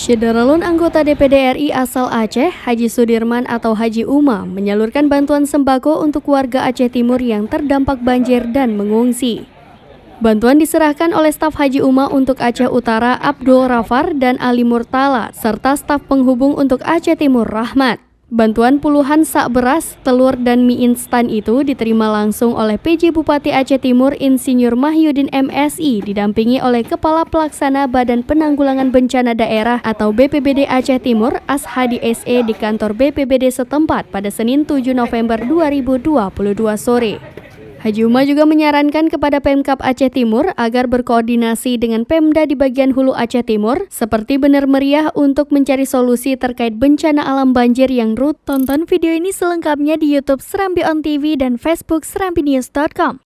Syederalun anggota DPD RI asal Aceh, Haji Sudirman atau Haji Uma, menyalurkan bantuan sembako untuk warga Aceh Timur yang terdampak banjir dan mengungsi. Bantuan diserahkan oleh staf Haji Uma untuk Aceh Utara Abdul Rafar dan Ali Murtala, serta staf penghubung untuk Aceh Timur Rahmat. Bantuan puluhan sak beras, telur, dan mie instan itu diterima langsung oleh PJ Bupati Aceh Timur Insinyur Mahyudin MSI didampingi oleh Kepala Pelaksana Badan Penanggulangan Bencana Daerah atau BPBD Aceh Timur Ashadi SE di kantor BPBD setempat pada Senin 7 November 2022 sore. Haji Uma juga menyarankan kepada Pemkab Aceh Timur agar berkoordinasi dengan Pemda di bagian hulu Aceh Timur seperti Bener Meriah untuk mencari solusi terkait bencana alam banjir yang rutin. Tonton video ini selengkapnya di YouTube Serambi On TV dan Facebook serambinews.com.